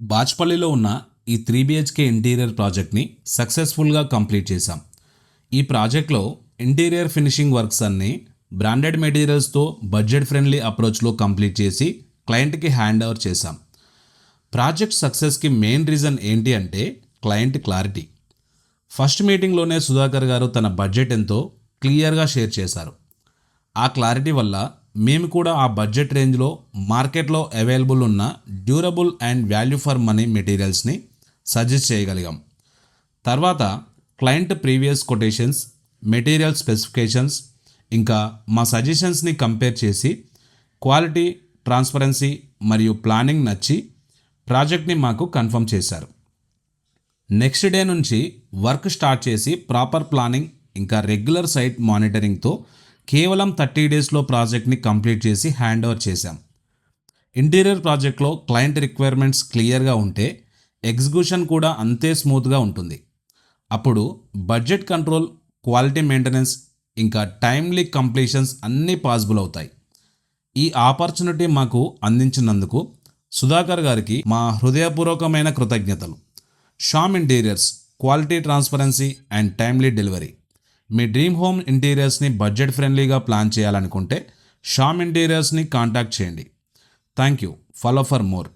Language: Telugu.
బాచ్పల్లిలో ఉన్న ఈ 3 BHK ఇంటీరియర్ ప్రాజెక్ట్ని సక్సెస్ఫుల్గా కంప్లీట్ చేశాం. ఈ ప్రాజెక్ట్లో ఇంటీరియర్ ఫినిషింగ్ వర్క్స్ అన్నీ బ్రాండెడ్ మెటీరియల్స్తో బడ్జెట్ ఫ్రెండ్లీ అప్రోచ్లో కంప్లీట్ చేసి క్లయింట్కి హ్యాండ్ ఓవర్ చేశాం. ప్రాజెక్ట్ సక్సెస్కి మెయిన్ రీజన్ ఏంటి అంటే క్లయింట్ క్లారిటీ. ఫస్ట్ మీటింగ్లోనే సుధాకర్ గారు తన బడ్జెట్ ఎంతో క్లియర్గా షేర్ చేశారు. ఆ క్లారిటీ వల్ల మేము కూడా ఆ బడ్జెట్ రేంజ్లో మార్కెట్లో అవైలబుల్ ఉన్న durable and value for money మెటీరియల్స్ని సజెస్ట్ చేయగలిగాం. తర్వాత client previous quotations, material specifications ఇంకా మా సజెషన్స్ని కంపేర్ చేసి క్వాలిటీ, ట్రాన్స్పరెన్సీ మరియు ప్లానింగ్ నచ్చి ప్రాజెక్ట్ని మాకు కన్ఫర్మ్ చేశారు. నెక్స్ట్ డే నుంచి వర్క్ స్టార్ట్ చేసి ప్రాపర్ ప్లానింగ్ ఇంకా రెగ్యులర్ సైట్ మానిటరింగ్తో కేవలం 30 డేస్లో ప్రాజెక్ట్ని కంప్లీట్ చేసి హ్యాండ్ ఓవర్ చేశాం. ఇంటీరియర్ ప్రాజెక్ట్లో క్లయింట్ రిక్వైర్మెంట్స్ క్లియర్గా ఉంటే ఎగ్జిక్యూషన్ కూడా అంతే స్మూత్గా ఉంటుంది. అప్పుడు బడ్జెట్ కంట్రోల్, క్వాలిటీ మెయింటెనెన్స్ ఇంకా టైమ్లీ కంప్లీషన్స్ అన్నీ పాసిబుల్ అవుతాయి. ఈ ఆపర్చునిటీ మాకు అందించినందుకు సుధాకర్ గారికి మా హృదయపూర్వకమైన కృతజ్ఞతలు. Shyam interiors, quality, transparency and timely delivery. మీ డ్రీమ్ హోమ్ ఇంటీరియర్స్ని బడ్జెట్ ఫ్రెండ్లీగా ప్లాన్ చేయాలనుకుంటే శ్యామ్ ఇంటీరియర్స్ని కాంటాక్ట్ చేయండి. Thank you. Follow for more.